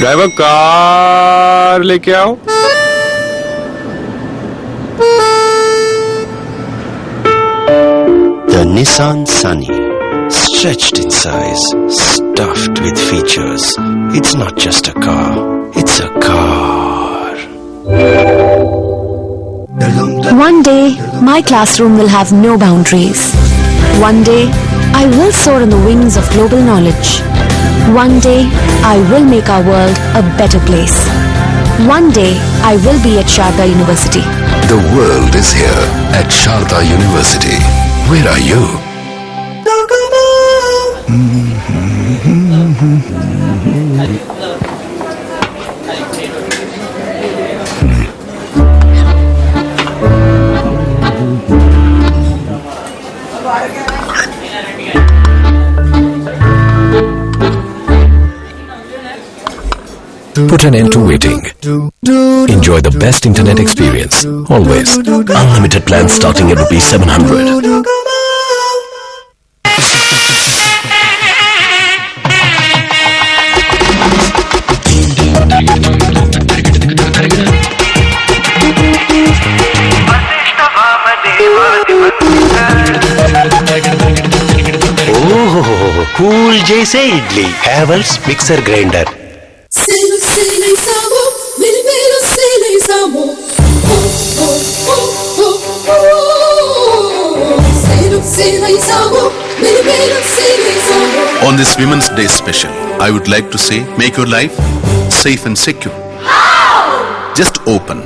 Driver car लेके आओ। The Nissan Sunny, stretched in size, stuffed with features. It's not just a car, it's a car. One day, my classroom will have no boundaries. One day, I will soar on the wings of global knowledge. One day, I will make our world a better place. One day, I will be at Sharda University. The world is here at Sharda University. Where are you? Put an end to waiting. Enjoy the best internet experience. Always. Unlimited plans starting at ₹700. Oh, cool जैसे idli. Havells mixer grinder. On this Women's Day special, I would like to say, make your life safe and secure. Just open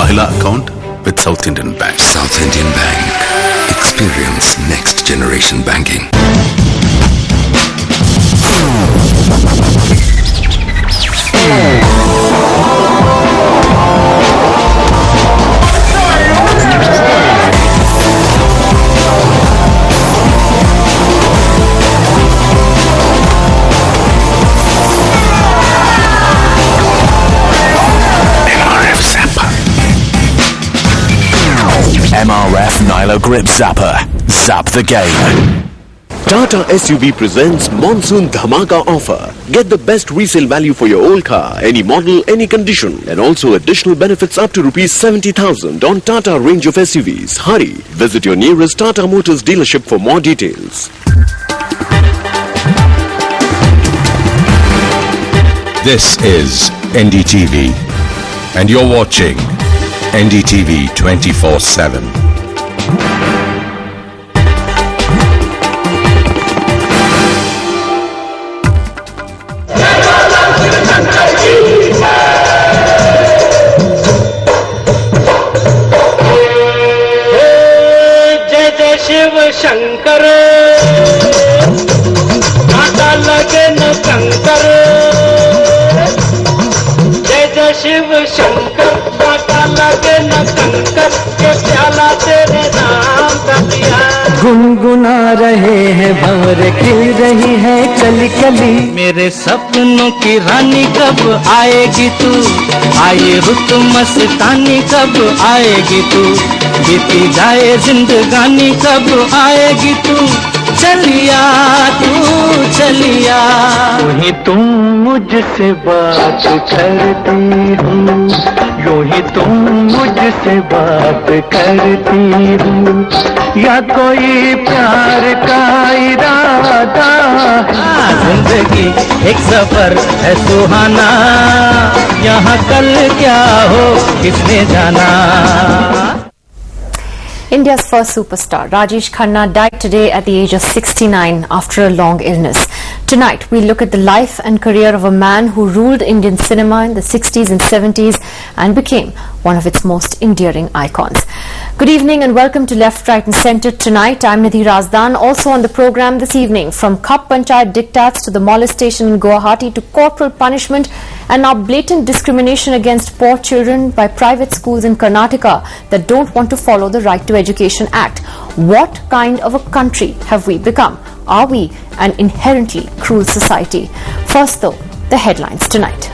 Mahila account with South Indian Bank. South Indian Bank. Experience next generation banking. MRF Nyla Grip Zapper. Zap the game. Tata SUV presents Monsoon Dhamaka offer. Get the best resale value for your old car, any model, any condition, and also additional benefits up to ₹70,000 on Tata range of SUVs. Hurry! Visit your nearest Tata Motors dealership for more details. This is NDTV, and you're watching NDTV 24/7. Shiv Shankar कांटा लगे न कंकर। जय जय शिव शंकर कांटा लगे न कंकर। ये प्याला तेरे नाम का पिया। गुनगुना रहे हैं भंवर खिल रही है कली कली। मेरे सपनों की रानी कब आएगी तू? आए रुत मस्तानी कब आएगी तू? बीती जाए जिंदगानी कब आएगी तू? चलिया तू चलिया। यूं तुम मुझसे बात करती हो, यूं ही तुम मुझसे बात करती हो, या कोई प्यार का इरादा? जिंदगी एक सफर है सुहाना, यहाँ कल क्या हो किसने जाना। India's first superstar, Rajesh Khanna, died today at the age of 69 after a long illness. Tonight, we look at the life and career of a man who ruled Indian cinema in the 60s and 70s and became one of its most endearing icons. Good evening and welcome to Left, Right and Centre tonight. I'm Nidhi Razdan. Also on the program this evening, from Khap Panchayat diktats to the molestation in Guwahati to corporal punishment and now blatant discrimination against poor children by private schools in Karnataka that don't want to follow the Right to Education Act. What kind of a country have we become? Are we an inherently cruel society? First though, the headlines tonight.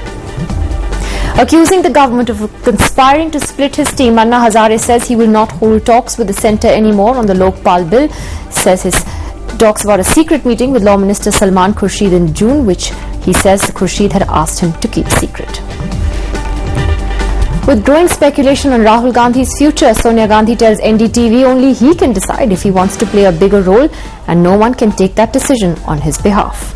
Accusing the government of conspiring to split his team, Anna Hazare says he will not hold talks with the centre anymore on the Lokpal bill. Says his talks about a secret meeting with Law Minister Salman Khurshid in June, which He says Khurshid had asked him to keep secret. With growing speculation on Rahul Gandhi's future, Sonia Gandhi tells NDTV only he can decide if he wants to play a bigger role and no one can take that decision on his behalf.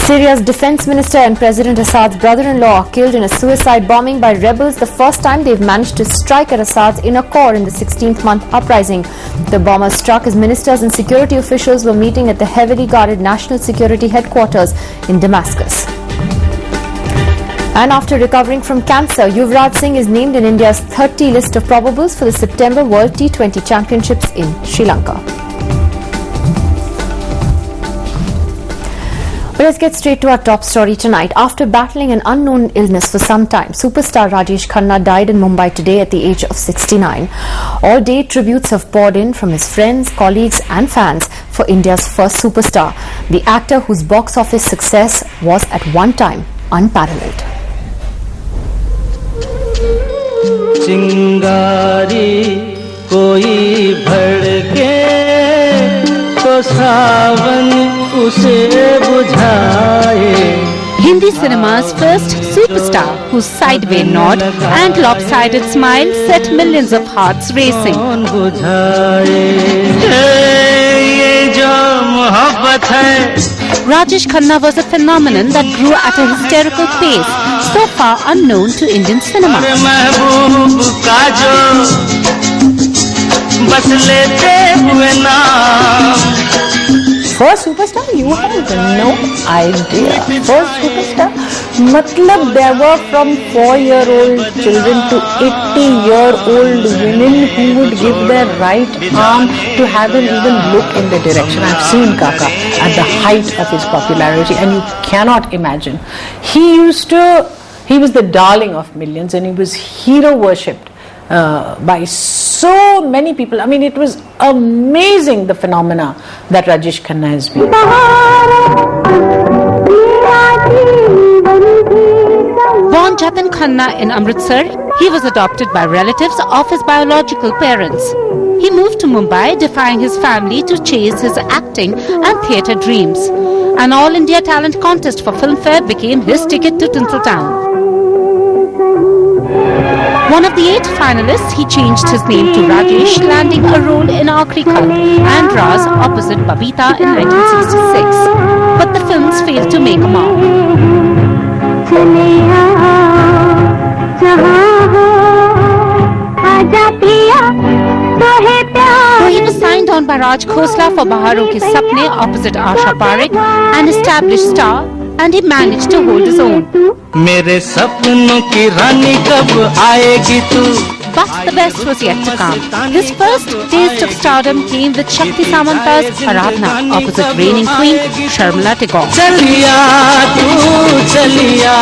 Syria's defense minister and President Assad's brother-in-law are killed in a suicide bombing by rebels, the first time they've managed to strike at Assad's inner core in the 16th month uprising. The bombers struck as ministers and security officials were meeting at the heavily guarded National Security Headquarters in Damascus. And after recovering from cancer, Yuvraj Singh is named in India's 30 list of probables for the September World T20 Championships in Sri Lanka. But let's get straight to our top story tonight. After battling an unknown illness for some time, superstar Rajesh Khanna died in Mumbai today at the age of 69. All day tributes have poured in from his friends, colleagues and fans for India's first superstar, the actor whose box office success was at one time unparalleled. चिंगारी कोई भड़के तो सावन उसे बुझाए. Hindi cinema's first superstar whose sideway nod and lopsided smile set millions of hearts racing. Rajesh Khanna was a phenomenon that grew at a hysterical pace, so far unknown to Indian cinema. First superstar, you have no idea. First superstar, matlab there were from 4-year-old children to 80-year-old women who would give their right arm to have him even look in the direction. I've seen Kaka at the height of his popularity, and you cannot imagine. He was the darling of millions, and he was hero worshipped by so many people. I mean, it was amazing, the phenomena that Rajesh Khanna has been. Born Jatin Khanna in Amritsar, he was adopted by relatives of his biological parents. He moved to Mumbai, defying his family to chase his acting and theatre dreams. An All India Talent Contest for Filmfare became his ticket to Tinseltown. One of the 8 finalists, he changed his name to Rajesh, landing a role in Aakhri Kal and Raz opposite Babita in 1966. But the films failed to make a mark. So he was signed on by Raj Khosla for Baharon Ke Sapne opposite Asha Parekh, an established star, and he managed to hold his own. मेरे सपनों की रानी कब आएगी तू. But the best was yet to come. His first taste of stardom came with Shakti Samanta's Aradhana opposite reigning queen Sharmila Tagore. चलिया तू चलिया,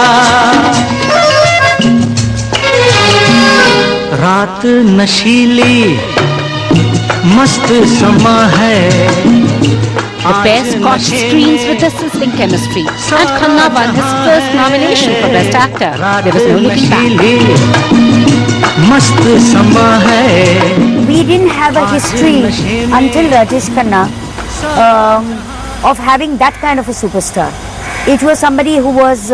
रात नशीली मस्त समा है. The pair scorched screens with their sizzling chemistry, and Khanna won his first nomination for Best Actor. There was no looking back. We didn't have a history until Rajesh Khanna of having that kind of a superstar. It was somebody who was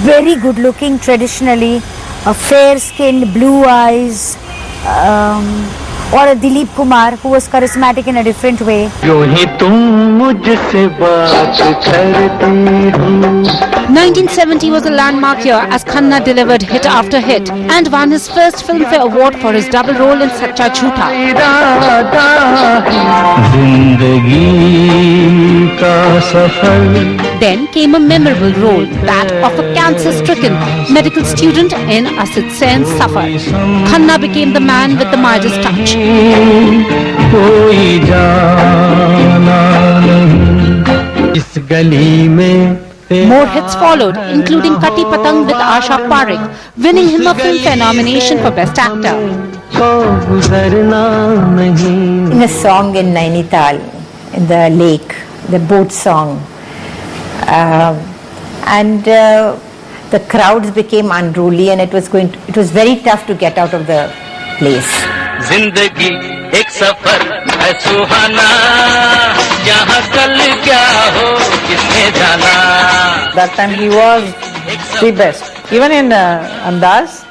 very good looking traditionally, fair-skinned, blue eyes, or a Dilip Kumar who was charismatic in a different way. 1970 was a landmark year as Khanna delivered hit after hit and won his first Filmfare Award for his double role in Sacha Jhootha. Then came a memorable role, that of a cancer-stricken medical student in Asit Sen's Safar. Khanna became the man with the Midas touch. More hits followed, including Kati Patang with Asha Parekh, winning him a Filmfare nomination for Best Actor. In a song in Nainital, in the lake, the boat song, and the crowds became unruly, and it was very tough to get out of the place. जिंदगी एक सफर है सुहाना, यहाँ कल क्या हो किसने जाना. That time he was the best. Even in Andaz,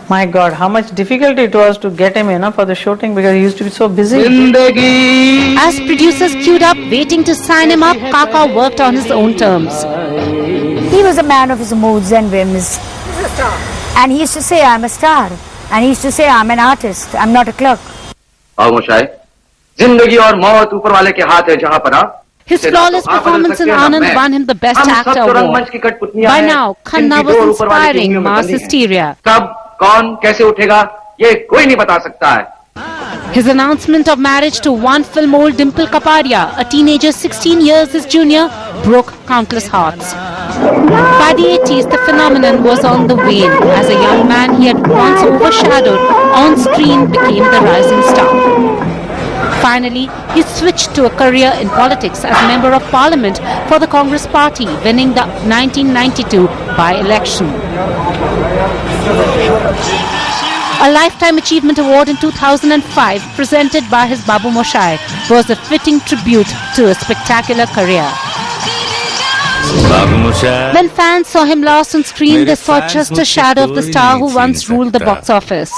my God, how much difficult it was to get him, for the shooting because he used to be so busy. As producers queued up waiting to sign him up, Kaka worked on his own terms. He was a man of his moods and whims. And he used to say, I'm a star. And he used to say, I'm an artist, I'm not a clerk. His flawless performance in Anand won him the Best Actor award. By now, Khanna was inspiring mass hysteria. His announcement of marriage to one film old Dimple Kapadia, a teenager 16 years his junior, broke countless hearts. By the 80s, the phenomenon was on the wane. As a young man he had once overshadowed, on screen became the rising star. Finally, he switched to a career in politics as Member of Parliament for the Congress Party, winning the 1992 by-election. A Lifetime Achievement Award in 2005, presented by his Babu Moshai, was a fitting tribute to a spectacular career. When fans saw him last on screen, they saw just a shadow of the star who once ruled the box office.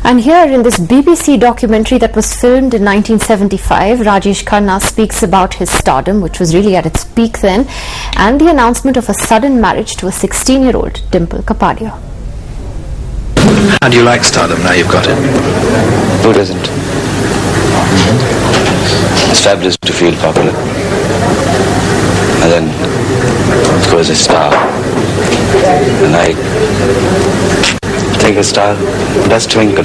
And here in this BBC documentary that was filmed in 1975, Rajesh Khanna speaks about his stardom, which was really at its peak then, and the announcement of a sudden marriage to a 16-year-old Dimple Kapadia. How do you like stardom now you've got it? Who doesn't? It's fabulous to feel popular. And then, of course, a star. And I think a star does twinkle.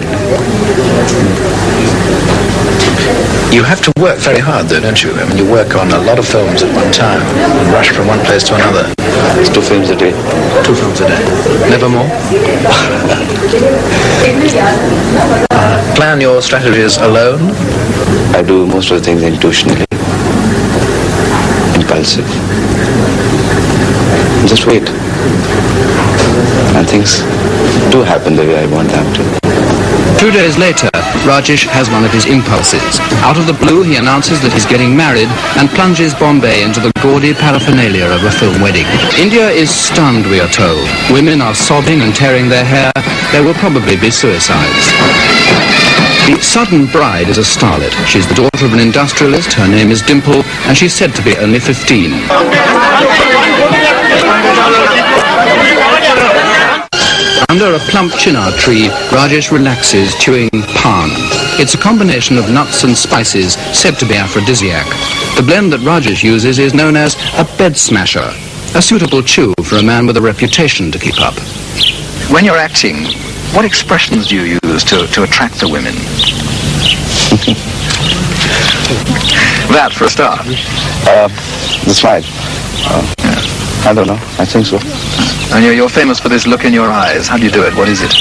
You have to work very hard though, don't you? I mean, you work on a lot of films at one time and rush from one place to another. It's 2 films a day. 2 films a day. Never more? Plan your strategies alone? I do most of the things intuitionally. Impulsive. Just wait. And things do happen the way I want them to. 2 days later, Rajesh has one of his impulses. Out of the blue, he announces that he's getting married and plunges Bombay into the gaudy paraphernalia of a film wedding. India is stunned, we are told. Women are sobbing and tearing their hair. There will probably be suicides. The sudden bride is a starlet. She's the daughter of an industrialist. Her name is Dimple, and she's said to be only 15. Under a plump chinar tree, Rajesh relaxes, chewing pan. It's a combination of nuts and spices said to be aphrodisiac. The blend that Rajesh uses is known as a bed smasher, a suitable chew for a man with a reputation to keep up. When you're acting, what expressions do you use to attract the women? That for a start. The smile. I don't know. I think so. And you're famous for this look in your eyes. How do you do it? What is it?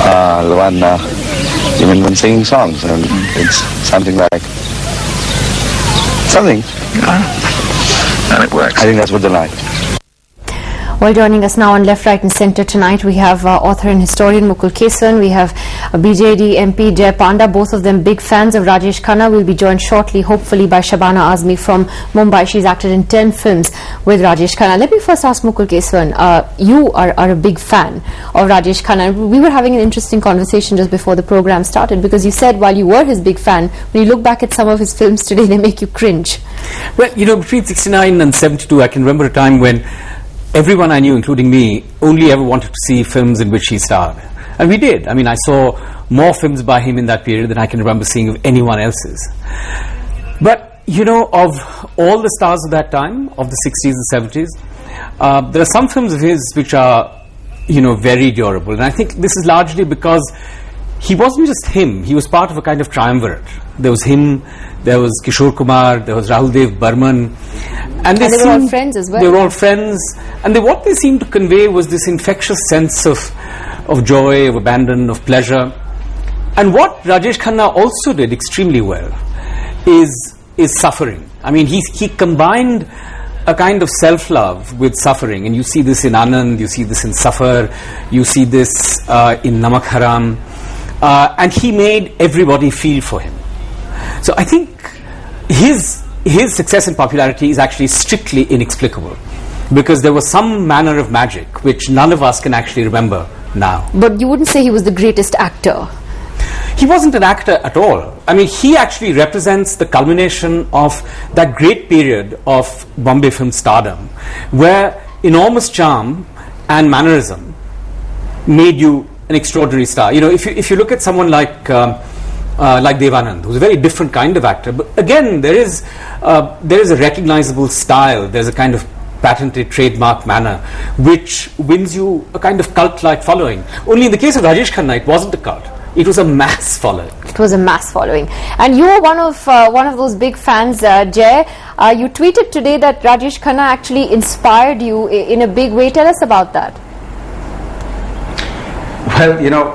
The one, even when singing songs, and it's something like something. And it works. I think that's what they like. Well, joining us now on Left, Right and Centre tonight, we have author and historian Mukul Keswan. We have BJD MP Jay Panda, both of them big fans of Rajesh Khanna. We'll be joined shortly, hopefully, by Shabana Azmi from Mumbai. She's acted in 10 films with Rajesh Khanna. Let me first ask Mukul Keswan, you are a big fan of Rajesh Khanna. We were having an interesting conversation just before the program started, because you said while you were his big fan, when you look back at some of his films today, they make you cringe. Well, between 69 and 72, I can remember a time when everyone I knew, including me, only ever wanted to see films in which he starred. And we did. I mean, I saw more films by him in that period than I can remember seeing of anyone else's. But, of all the stars of that time, of the 60s and 70s, there are some films of his which are, very durable. And I think this is largely because he wasn't just him. He was part of a kind of triumvirate. There was him, there was Kishore Kumar, there was Rahul Dev Burman. And they were all friends as well. They were all friends. And what they seemed to convey was this infectious sense of joy, of abandon, of pleasure. And what Rajesh Khanna also did extremely well is suffering. I mean, he combined a kind of self-love with suffering, and you see this in Anand, you see this in Safar, you see this in Namak Haram, and he made everybody feel for him. So I think his success and popularity is actually strictly inexplicable, because there was some manner of magic which none of us can actually remember now. But you wouldn't say he was the greatest actor. He wasn't an actor at all. I mean, he actually represents the culmination of that great period of Bombay film stardom, where enormous charm and mannerism made you an extraordinary star. You know, if you look at someone like Devanand, who's a very different kind of actor, but again, there is a recognizable style. There's a kind of patented trademark manner which wins you a kind of cult-like following. Only in the case of Rajesh Khanna, it wasn't a cult. It was a mass following. It was a mass following. And you were one of those big fans, Jay. You tweeted today that Rajesh Khanna actually inspired you in a big way. Tell us about that. Well, you know,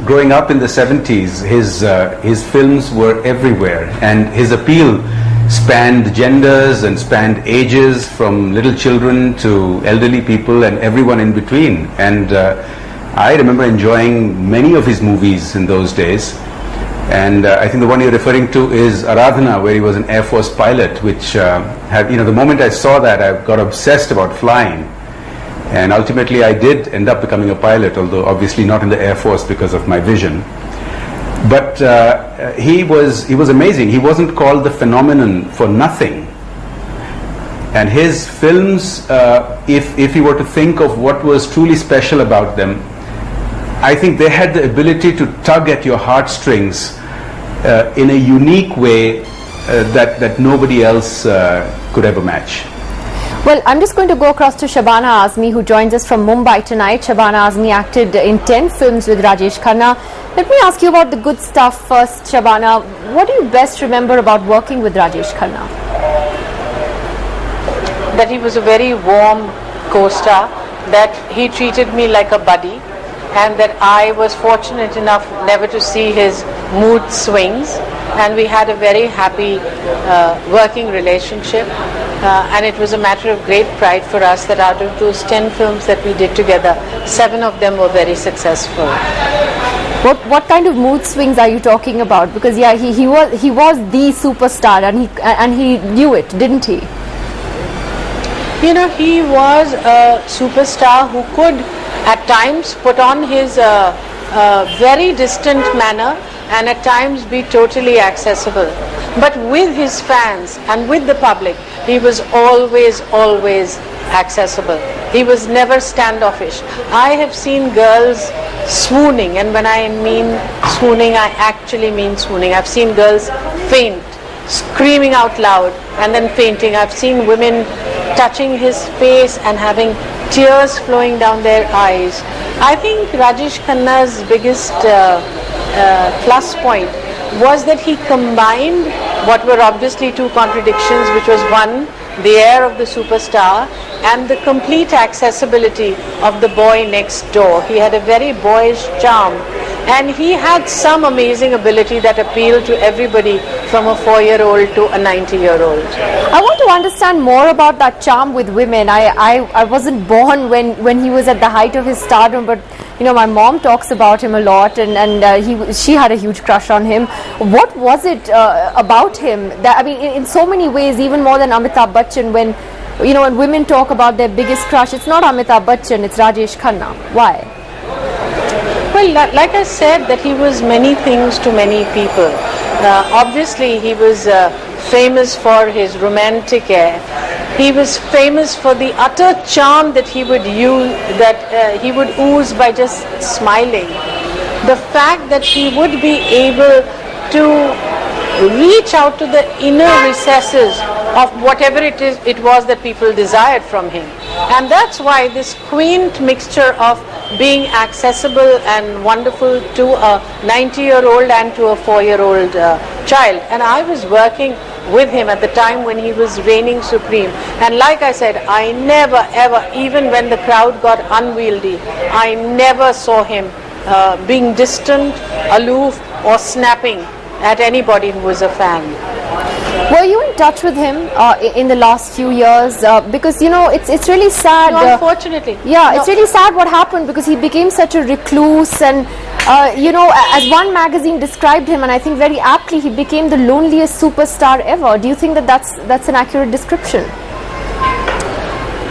growing up in the 70s, his films were everywhere, and his appeal spanned genders and spanned ages, from little children to elderly people and everyone in between. And I remember enjoying many of his movies in those days. And I think the one you're referring to is Aradhana, where he was an Air Force pilot, which had, you know, the moment I saw that, I got obsessed about flying. And ultimately I did end up becoming a pilot, although obviously not in the Air Force because of my vision. But he was amazing. He wasn't called the phenomenon for nothing. And his films, if you were to think of what was truly special about them, I think they had the ability to tug at your heartstrings in a unique way that nobody else could ever match. Well, I'm just going to go across to Shabana Azmi, who joins us from Mumbai tonight. Shabana Azmi acted in 10 films with Rajesh Khanna. Let me ask you about the good stuff first, Shabana. What do you best remember about working with Rajesh Khanna? That he was a very warm co-star, that he treated me like a buddy, and that I was fortunate enough never to see his mood swings, and we had a very happy working relationship, and it was a matter of great pride for us that out of those 10 films that we did together, 7 of them were very successful. What kind of mood swings are you talking about? Because yeah, he was the superstar, and he knew it, didn't he? You know, he was a superstar who could at times put on his very distant manner and at times be totally accessible. But with his fans and with the public, he was always accessible. He was never standoffish. I have seen girls swooning, and when I mean swooning, I actually mean swooning. I've seen girls faint, screaming out loud and then fainting. I've seen women touching his face and having tears flowing down their eyes. I think Rajesh Khanna's biggest plus point was that he combined what were obviously two contradictions, which was one, the air of the superstar, and the complete accessibility of the boy next door. He had a very boyish charm, and he had some amazing ability that appealed to everybody from a 4-year-old to a 90-year-old. I want to understand more about that charm with women. I wasn't born when he was at the height of his stardom, but you know, my mom talks about him a lot, and she had a huge crush on him. What was it about him that, I mean, in so many ways, even more than Amitabh Bachchan, when women talk about their biggest crush, it's not Amitabh Bachchan, it's Rajesh Khanna. Why? Well, like I said, that he was many things to many people. Obviously, he was famous for his romantic air. He was famous for the utter charm that he would use, that he would ooze by just smiling. The fact that he would be able to reach out to the inner recesses of whatever it was that people desired from him. And that's why this quaint mixture of being accessible and wonderful to a 90-year-old and to a 4-year-old child. And I was working with him at the time when he was reigning supreme. And like I said, I never ever, even when the crowd got unwieldy, I never saw him being distant, aloof, or snapping at anybody who was a fan. Were you in touch with him in the last few years? Because it's really sad. No, unfortunately. It's really sad what happened, because he became such a recluse, and as one magazine described him, and I think very aptly, he became the loneliest superstar ever. Do you think that that's an accurate description?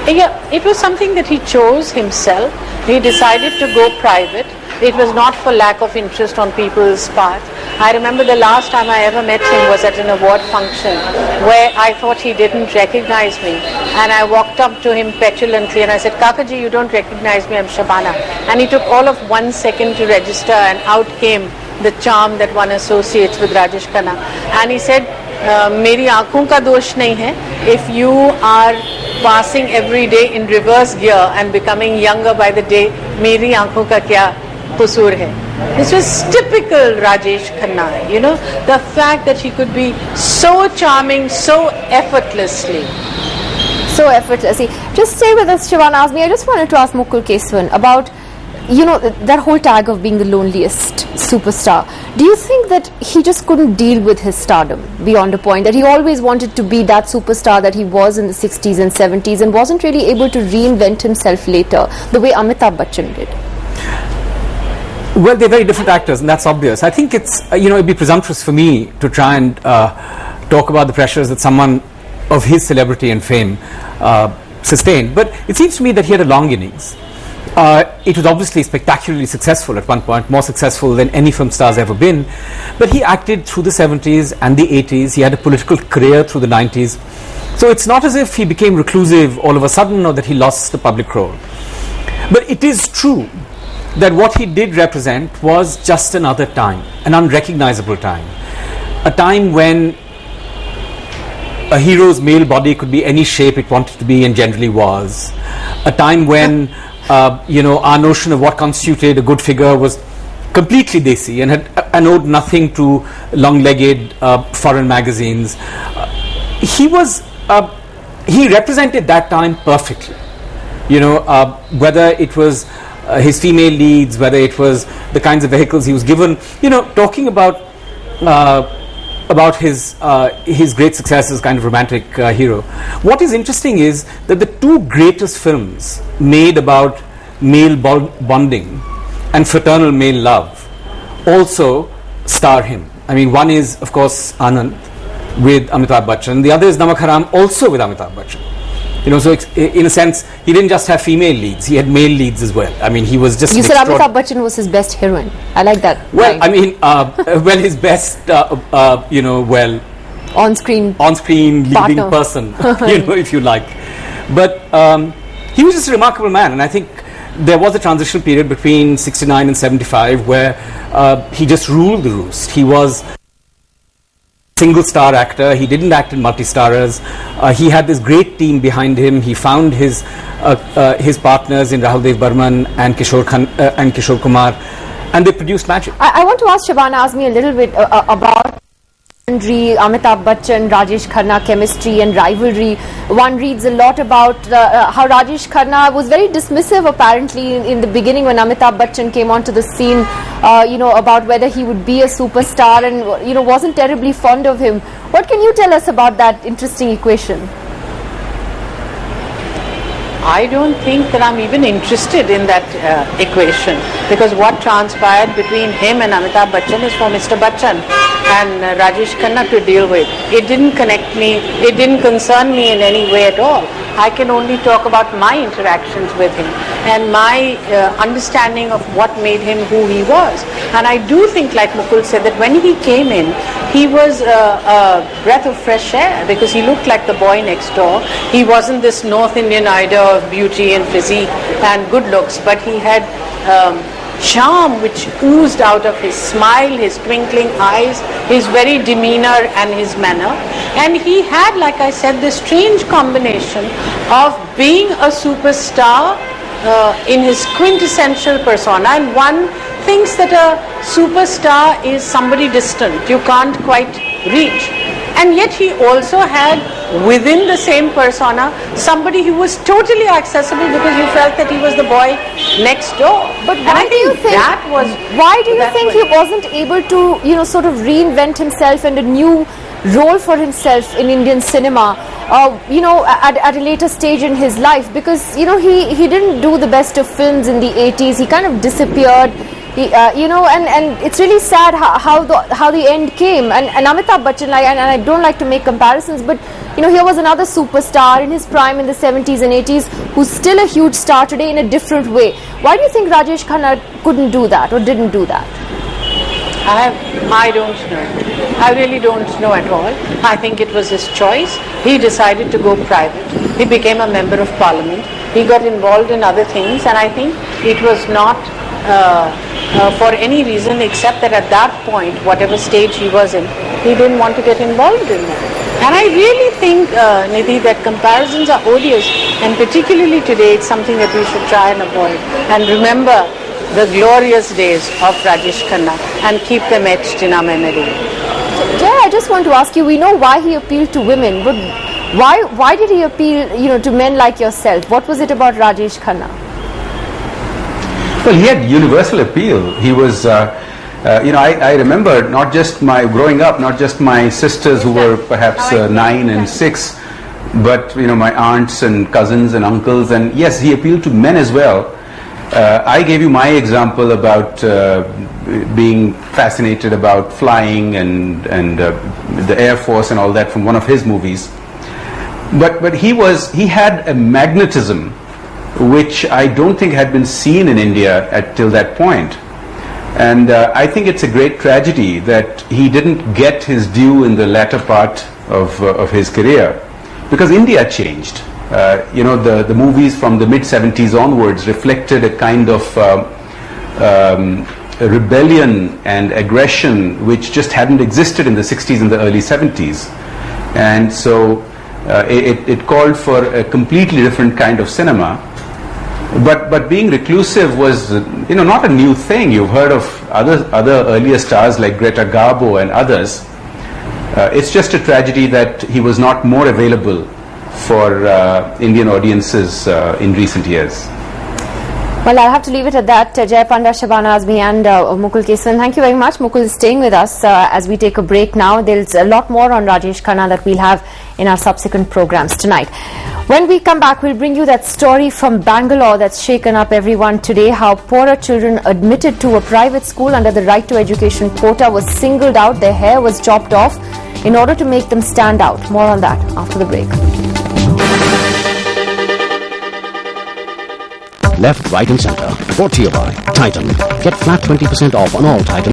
Yeah, it was something that he chose himself. He decided to go private. It was not for lack of interest on people's part. I remember the last time I ever met him was at an award function where I thought he didn't recognize me, and I walked up to him petulantly and I said, "Kakaji, you don't recognize me, I'm Shabana." And he took all of 1 second to register, and out came the charm that one associates with Rajesh Khanna. And he said, "Meri aankhon ka dosh nahi hai. If you are passing every day in reverse gear and becoming younger by the day, meri aankhon ka kya qusur hai." This was typical Rajesh Khanna, the fact that he could be so charming, so effortlessly. Just stay with us, Shabana Azmi. I just wanted to ask Mukul Keswan about, that whole tag of being the loneliest superstar. Do you think that he just couldn't deal with his stardom beyond a point, that he always wanted to be that superstar that he was in the 60s and 70s and wasn't really able to reinvent himself later the way Amitabh Bachchan did? Well, they're very different actors, and that's obvious. I think it's, it'd be presumptuous for me to try and talk about the pressures that someone of his celebrity and fame sustained. But it seems to me that he had a long innings. It was obviously spectacularly successful at one point, more successful than any film star's ever been. But he acted through the 70s and the 80s. He had a political career through the 90s. So it's not as if he became reclusive all of a sudden, or that he lost the public role. But it is true that what he did represent was just another time, an unrecognizable time. A time when a hero's male body could be any shape it wanted to be and generally was. A time when, our notion of what constituted a good figure was completely desi and owed nothing to long-legged foreign magazines. He represented that time perfectly. Whether it was his female leads, whether it was the kinds of vehicles he was given, talking about his great success as kind of romantic hero. What is interesting is that the two greatest films made about male bonding and fraternal male love also star him. I mean, one is, of course, Anand with Amitabh Bachchan. The other is Namak Haram, also with Amitabh Bachchan. So in a sense, he didn't just have female leads; he had male leads as well. I mean, he was just. You said Amitabh Bachchan was his best heroine. I like that. Well, I mean, his best, on-screen leading person, if you like. But he was just a remarkable man, and I think there was a transitional period between 69 and 75 where he just ruled the roost. He was single star actor. He didn't act in multi-starrers. He had this great team behind him. He found his partners in Rahul Dev Burman and Kishore Kumar, and they produced magic. I want to ask Shabana Azmi a little bit about Amitabh Bachchan, Rajesh Khanna chemistry and rivalry. One reads a lot about how Rajesh Khanna was very dismissive apparently in the beginning when Amitabh Bachchan came onto the scene, about whether he would be a superstar, and wasn't terribly fond of him. What can you tell us about that interesting equation? I don't think that I'm even interested in that equation, because what transpired between him and Amitabh Bachchan is for Mr. Bachchan and Rajesh Khanna to deal with. It didn't connect me, it didn't concern me in any way at all. I can only talk about my interactions with him and my understanding of what made him who he was. And I do think, like Mukul said, that when he came in, he was a breath of fresh air, because he looked like the boy next door. He wasn't this North Indian idea of beauty and physique and good looks, but he had charm which oozed out of his smile, his twinkling eyes, his very demeanor and his manner. And he had, like I said, this strange combination of being a superstar in his quintessential persona. And one thinks that a superstar is somebody distant, you can't quite reach. And yet he also had within the same persona somebody who was totally accessible, because you felt that he was the boy next door. But why do you think he wasn't able to sort of reinvent himself in a new role for himself in Indian cinema, you know, at a later stage in his life, because, you know, he didn't do the best of films in the 80s. He kind of disappeared. He, you know, and it's really sad how the end came. And Amitabh Bachchan, and I don't like to make comparisons, but you know, here was another superstar in his prime in the 70s and 80s, who's still a huge star today in a different way. Why do you think Rajesh Khanna couldn't do that or didn't do that? I don't know. I really don't know at all. I think it was his choice. He decided to go private. He became a member of parliament. He got involved in other things, and I think it was not for any reason except that at that point, whatever stage he was in, he didn't want to get involved in that. And I really think, Nidhi, that comparisons are odious, and particularly today, it's something that we should try and avoid. And remember the glorious days of Rajesh Khanna and keep them etched in our memory. Jay, I just want to ask you, we know why he appealed to women, but why did he appeal, you know, to men like yourself? What was it about Rajesh Khanna? Well, he had universal appeal. He was, you know, I remember not just my growing up, not just my sisters who were perhaps 9 and 6, but, you know, my aunts and cousins and uncles. And yes, he appealed to men as well. I gave you my example about being fascinated about flying and the Air Force and all that from one of his movies. But he had a magnetism which I don't think had been seen in India till that point. And I think it's a great tragedy that he didn't get his due in the latter part of his career, because India changed. You know, the movies from the mid-70s onwards reflected a kind of rebellion and aggression which just hadn't existed in the 60s and the early 70s. And so it called for a completely different kind of cinema. But being reclusive was, you know, not a new thing. You've heard of other earlier stars like Greta Garbo and others. It's just a tragedy that he was not more available for Indian audiences in recent years. Well, I'll have to leave it at that. Jay Panda, Shabana Azmi and Mukul Keswan, thank you very much. Mukul is staying with us as we take a break now. There's a lot more on Rajesh Khanna that we'll have in our subsequent programs tonight. When we come back, we'll bring you that story from Bangalore that's shaken up everyone today, how poorer children admitted to a private school under the Right to Education quota was singled out, their hair was chopped off in order to make them stand out. More on that after the break. Left, right and center. Brought to you by Titan. Get flat 20% off on all Titan.